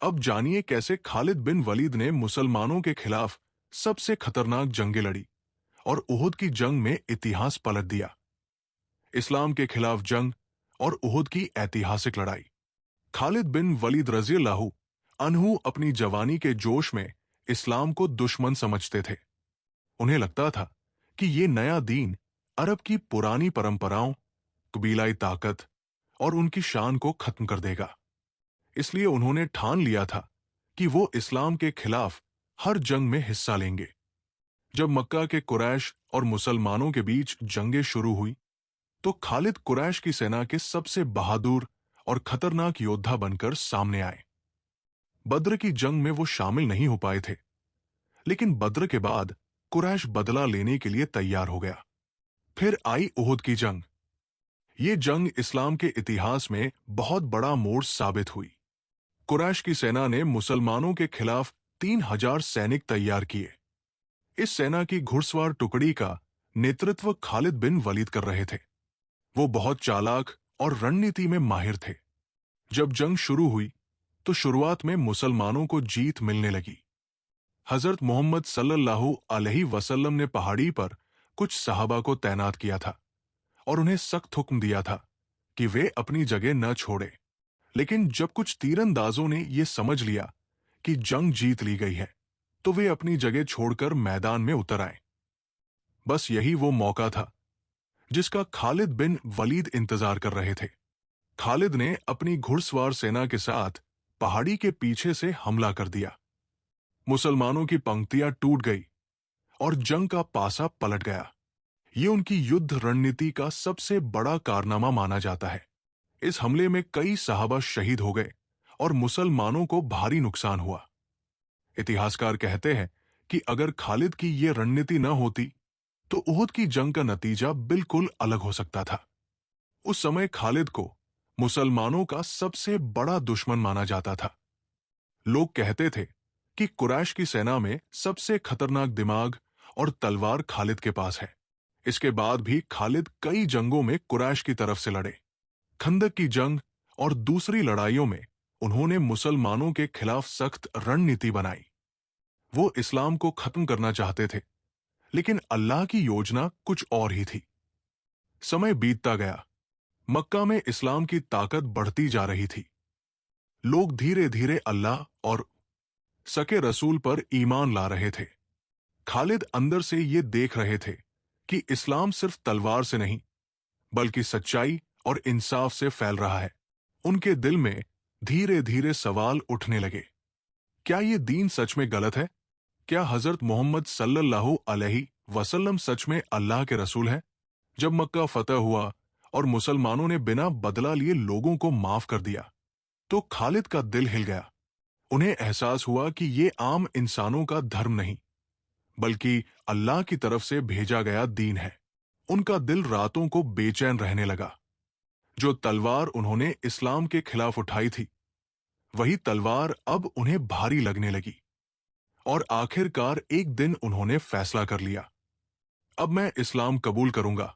अब जानिए कैसे खालिद बिन वलीद ने मुसलमानों के खिलाफ सबसे खतरनाक जंगें लड़ी और उहुद की जंग में इतिहास पलट दिया। इस्लाम के खिलाफ जंग और उहुद की ऐतिहासिक लड़ाई। खालिद बिन वलीद रज़ियल्लाहु अन्हु अपनी जवानी के जोश में इस्लाम को दुश्मन समझते थे। उन्हें लगता था कि ये नया दीन अरब की पुरानी परंपराओं, कबीलाई ताकत और उनकी शान को खत्म कर देगा। इसलिए उन्होंने ठान लिया था कि वो इस्लाम के खिलाफ हर जंग में हिस्सा लेंगे। जब मक्का के कुरैश और मुसलमानों के बीच जंगें शुरू हुई, तो खालिद कुरैश की सेना के सबसे बहादुर और खतरनाक योद्धा बनकर सामने आए। बद्र की जंग में वो शामिल नहीं हो पाए थे, लेकिन बद्र के बाद कुरैश बदला लेने के लिए तैयार हो गया। फिर आई उहुद की जंग। ये जंग इस्लाम के इतिहास में बहुत बड़ा मोड़ साबित हुई। कुरैश की सेना ने मुसलमानों के खिलाफ 3000 सैनिक तैयार किए। इस सेना की घुड़सवार टुकड़ी का नेतृत्व खालिद बिन वलीद कर रहे थे। वो बहुत चालाक और रणनीति में माहिर थे। जब जंग शुरू हुई, तो शुरुआत में मुसलमानों को जीत मिलने लगी। हजरत मोहम्मद सल्लल्लाहु अलैहि वसल्लम ने पहाड़ी पर कुछ सहाबा को तैनात किया था और उन्हें सख्त हुक्म दिया था कि वे अपनी जगह न छोड़े। लेकिन जब कुछ तीरंदाजों ने यह समझ लिया कि जंग जीत ली गई है, तो वे अपनी जगह छोड़कर मैदान में उतर आए। बस यही वो मौका था जिसका खालिद बिन वलीद इंतजार कर रहे थे। खालिद ने अपनी घुड़सवार सेना के साथ पहाड़ी के पीछे से हमला कर दिया। मुसलमानों की पंक्तियां टूट गई और जंग का पासा पलट गया। ये उनकी युद्ध रणनीति का सबसे बड़ा कारनामा माना जाता है। इस हमले में कई सहाबा शहीद हो गए और मुसलमानों को भारी नुकसान हुआ। इतिहासकार कहते हैं कि अगर खालिद की ये रणनीति न होती, तो उहुद की जंग का नतीजा बिल्कुल अलग हो सकता था। उस समय खालिद को मुसलमानों का सबसे बड़ा दुश्मन माना जाता था। लोग कहते थे कि कुरैश की सेना में सबसे खतरनाक दिमाग और तलवार खालिद के पास है। इसके बाद भी खालिद कई जंगों में कुरैश की तरफ से लड़े। खंदक की जंग और दूसरी लड़ाइयों में उन्होंने मुसलमानों के खिलाफ सख्त रणनीति बनाई। वो इस्लाम को खत्म करना चाहते थे, लेकिन अल्लाह की योजना कुछ और ही थी। समय बीतता गया। मक्का में इस्लाम की ताकत बढ़ती जा रही थी। लोग धीरे धीरे अल्लाह और सके रसूल पर ईमान ला रहे थे। खालिद अंदर से ये देख रहे थे कि इस्लाम सिर्फ तलवार से नहीं, बल्कि सच्चाई और इंसाफ से फैल रहा है। उनके दिल में धीरे धीरे सवाल उठने लगे। क्या ये दीन सच में गलत है? क्या हजरत मोहम्मद सल्लल्लाहु अलैहि वसल्लम सच में अल्लाह के रसूल हैं? जब मक्का फतह हुआ और मुसलमानों ने बिना बदला लिए लोगों को माफ कर दिया, तो खालिद का दिल हिल गया। उन्हें एहसास हुआ कि ये आम इंसानों का धर्म नहीं, बल्कि अल्लाह की तरफ से भेजा गया दीन है। उनका दिल रातों को बेचैन रहने लगा। जो तलवार उन्होंने इस्लाम के खिलाफ उठाई थी, वही तलवार अब उन्हें भारी लगने लगी। और आखिरकार एक दिन उन्होंने फैसला कर लिया, अब मैं इस्लाम कबूल करूंगा,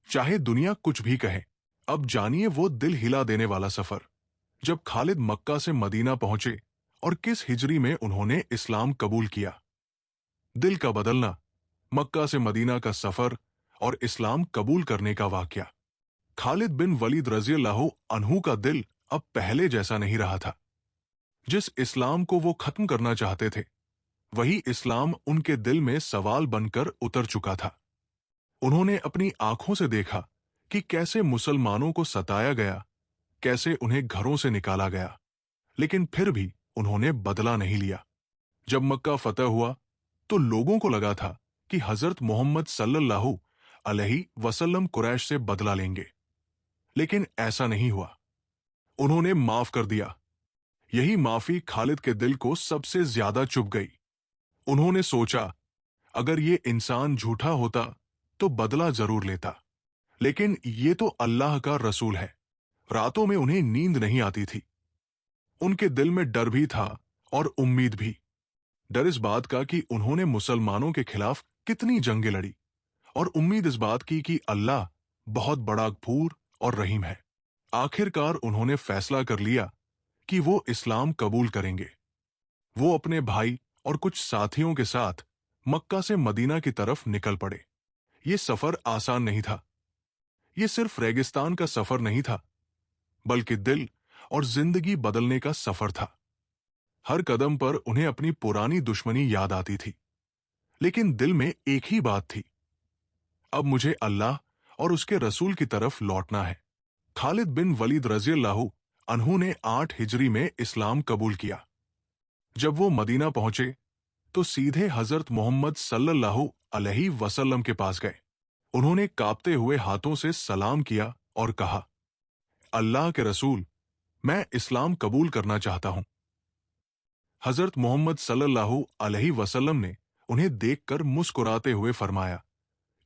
चाहे दुनिया कुछ भी कहे। अब जानिए वो दिल हिला देने वाला सफर। जब खालिद मक्का से मदीना पहुंचे और किस हिजरी में उन्होंने इस्लाम कबूल किया। दिल का बदलना, मक्का से मदीना का सफर और इस्लाम कबूल करने का वाकया। खालिद बिन वलीद रज़ियल्लाहु अन्हु का दिल अब पहले जैसा नहीं रहा था। जिस इस्लाम को वो खत्म करना चाहते थे, वही इस्लाम उनके दिल में सवाल बनकर उतर चुका था। उन्होंने अपनी आंखों से देखा कि कैसे मुसलमानों को सताया गया, कैसे उन्हें घरों से निकाला गया, लेकिन फिर भी उन्होंने बदला नहीं लिया। जब मक्का फतह हुआ, तो लोगों को लगा था कि हजरत मोहम्मद सल्लल्लाहु अलैहि वसल्लम कुरैश से बदला लेंगे, लेकिन ऐसा नहीं हुआ। उन्होंने माफ कर दिया। यही माफी खालिद के दिल को सबसे ज्यादा चुभ गई। उन्होंने सोचा, अगर ये इंसान झूठा होता तो बदला जरूर लेता, लेकिन ये तो अल्लाह का रसूल है। रातों में उन्हें नींद नहीं आती थी। उनके दिल में डर भी था और उम्मीद भी। डर इस बात का कि उन्होंने मुसलमानों के खिलाफ कितनी जंगें लड़ी, और उम्मीद इस बात की कि अल्लाह बहुत बड़ा गफूर और रहीम है। आखिरकार उन्होंने फैसला कर लिया कि वो इस्लाम कबूल करेंगे। वो अपने भाई और कुछ साथियों के साथ मक्का से मदीना की तरफ निकल पड़े। ये सफर आसान नहीं था। ये सिर्फ रेगिस्तान का सफर नहीं था, बल्कि दिल और जिंदगी बदलने का सफर था। हर कदम पर उन्हें अपनी पुरानी दुश्मनी याद आती थी, लेकिन दिल में एक ही बात थी, अब मुझे अल्लाह और उसके रसूल की तरफ लौटना है। खालिद बिन वलीद रज़ियल्लाहु अन्हु ने 8 हिजरी में इस्लाम कबूल किया। जब वो मदीना पहुंचे तो सीधे हजरत मोहम्मद सल्लल्लाहु अलैहि वसल्लम के पास गए। उन्होंने कांपते हुए हाथों से सलाम किया और कहा, अल्लाह के रसूल, मैं इस्लाम कबूल करना चाहता हूं। हजरत मोहम्मद सल्लल्लाहु अलैहि वसल्लम ने उन्हें देखकर मुस्कुराते हुए फरमाया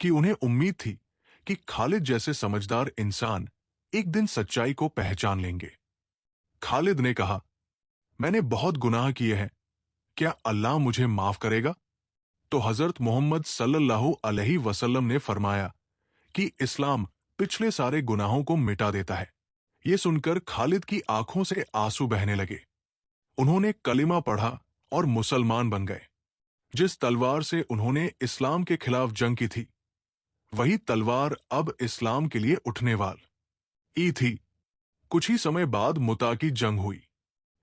कि उन्हें उम्मीद थी कि खालिद जैसे समझदार इंसान एक दिन सच्चाई को पहचान लेंगे। खालिद ने कहा, मैंने बहुत गुनाह किए हैं, क्या अल्लाह मुझे माफ करेगा? तो हजरत मोहम्मद सल्लल्लाहु अलैहि वसल्लम ने फरमाया कि इस्लाम पिछले सारे गुनाहों को मिटा देता है। ये सुनकर खालिद की आंखों से आंसू बहने लगे। उन्होंने कलिमा पढ़ा और मुसलमान बन गए। जिस तलवार से उन्होंने इस्लाम के खिलाफ जंग की थी, वही तलवार अब इस्लाम के लिए उठने वाली थी। कुछ ही समय बाद मुता की जंग हुई।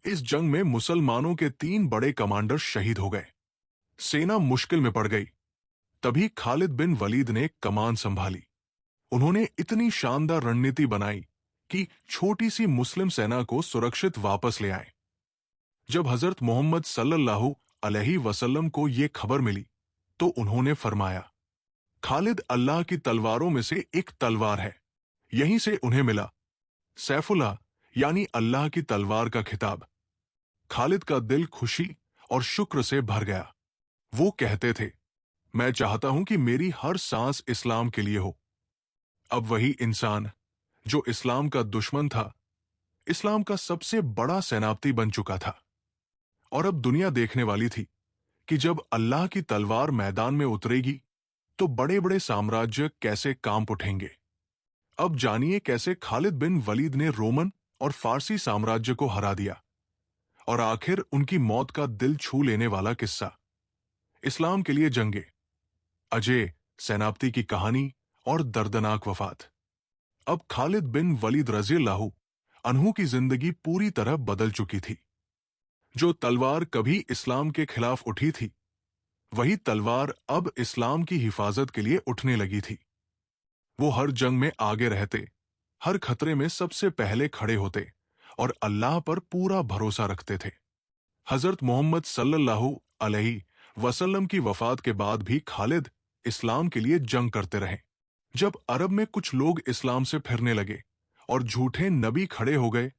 इस जंग में मुसलमानों के 3 बड़े कमांडर शहीद हो गए। सेना मुश्किल में पड़ गई। तभी खालिद बिन वलीद ने कमान संभाली। उन्होंने इतनी शानदार रणनीति बनाई कि छोटी सी मुस्लिम सेना को सुरक्षित वापस ले आए। जब हजरत मोहम्मद सल्लल्लाहु अलैहि वसल्लम को यह खबर मिली तो उन्होंने फरमाया, खालिद अल्लाह की तलवारों में से एक तलवार है। यहीं से उन्हें मिला सैफुल्लाह यानी अल्लाह की तलवार का खिताब। खालिद का दिल खुशी और शुक्र से भर गया। वो कहते थे, मैं चाहता हूं कि मेरी हर सांस इस्लाम के लिए हो। अब वही इंसान जो इस्लाम का दुश्मन था, इस्लाम का सबसे बड़ा सेनापति बन चुका था। और अब दुनिया देखने वाली थी कि जब अल्लाह की तलवार मैदान में उतरेगी तो बड़े बड़े साम्राज्य कैसे कांप उठेंगे। अब जानिए कैसे खालिद बिन वलीद ने रोमन और फारसी साम्राज्य को हरा दिया और आखिर उनकी मौत का दिल छू लेने वाला किस्सा। इस्लाम के लिए जंगे, अजय सेनापति की कहानी और दर्दनाक वफात। अब खालिद बिन वलीद रज़ियल्लाहु अन्हु की जिंदगी पूरी तरह बदल चुकी थी। जो तलवार कभी इस्लाम के खिलाफ उठी थी, वही तलवार अब इस्लाम की हिफाजत के लिए उठने लगी थी। वो हर जंग में आगे रहते, हर खतरे में सबसे पहले खड़े होते और अल्लाह पर पूरा भरोसा रखते थे। हजरत मोहम्मद सल्लल्लाहु अलैहि वसल्लम की वफात के बाद भी खालिद इस्लाम के लिए जंग करते रहे। जब अरब में कुछ लोग इस्लाम से फिरने लगे और झूठे नबी खड़े हो गए,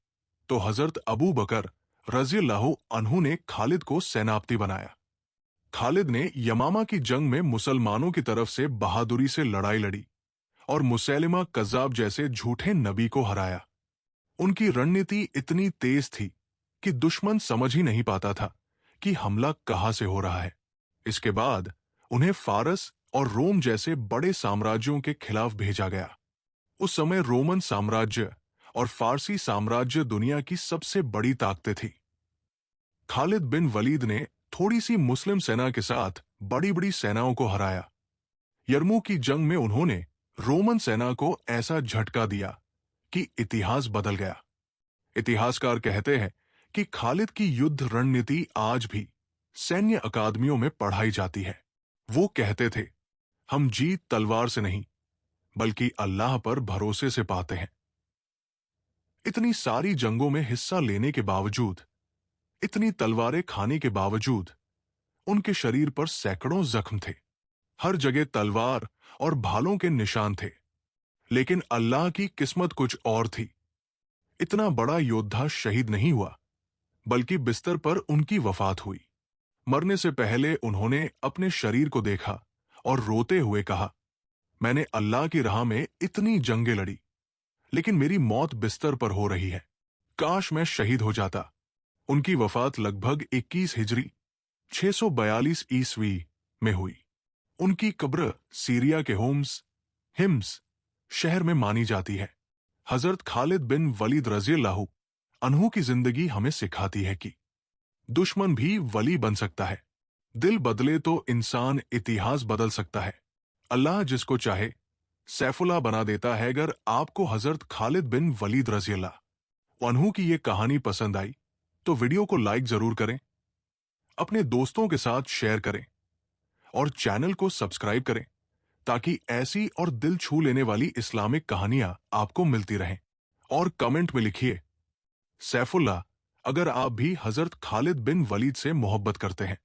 तो हजरत अबू बकर रज़ियल्लाहु अन्हु ने खालिद को सेनापति बनाया। खालिद ने यमामा की जंग में मुसलमानों की तरफ से बहादुरी से लड़ाई लड़ी और मुसैलिमा कज़्ज़ाब जैसे झूठे नबी को हराया। उनकी रणनीति इतनी तेज थी कि दुश्मन समझ ही नहीं पाता था कि हमला कहां से हो रहा है। इसके बाद उन्हें फारस और रोम जैसे बड़े साम्राज्यों के खिलाफ भेजा गया। उस समय रोमन साम्राज्य और फारसी साम्राज्य दुनिया की सबसे बड़ी ताकतें थी। खालिद बिन वलीद ने थोड़ी सी मुस्लिम सेना के साथ बड़ी बड़ी सेनाओं को हराया। यरमुक की जंग में उन्होंने रोमन सेना को ऐसा झटका दिया कि इतिहास बदल गया। इतिहासकार कहते हैं कि खालिद की युद्ध रणनीति आज भी सैन्य अकादमियों में पढ़ाई जाती है। वो कहते थे, हम जीत तलवार से नहीं, बल्कि अल्लाह पर भरोसे से पाते हैं। इतनी सारी जंगों में हिस्सा लेने के बावजूद, इतनी तलवारें खाने के बावजूद, उनके शरीर पर सैकड़ों जख्म थे। हर जगह तलवार और भालों के निशान थे। लेकिन अल्लाह की किस्मत कुछ और थी। इतना बड़ा योद्धा शहीद नहीं हुआ, बल्कि बिस्तर पर उनकी वफात हुई। मरने से पहले उन्होंने अपने शरीर को देखा और रोते हुए कहा, मैंने अल्लाह की राह में इतनी जंगें लड़ी, लेकिन मेरी मौत बिस्तर पर हो रही है। काश मैं शहीद हो जाता। उनकी वफात लगभग 21 हिजरी 642 ईस्वी में हुई। उनकी कब्र सीरिया के हिम्स शहर में मानी जाती है। हजरत खालिद बिन वलीद रज़ियल्लाहु अनहु की जिंदगी हमें सिखाती है कि दुश्मन भी वली बन सकता है। दिल बदले तो इंसान इतिहास बदल सकता है। अल्लाह जिसको चाहे सैफुल्लाह बना देता है। अगर आपको हजरत खालिद बिन वलीद रज़ी अल्लाह अन्हु की ये कहानी पसंद आई तो वीडियो को लाइक जरूर करें, अपने दोस्तों के साथ शेयर करें और चैनल को सब्सक्राइब करें ताकि ऐसी और दिल छू लेने वाली इस्लामिक कहानियां आपको मिलती रहें। और कमेंट में लिखिए सैफुल्लाह, अगर आप भी हजरत खालिद बिन वलीद से मोहब्बत करते हैं।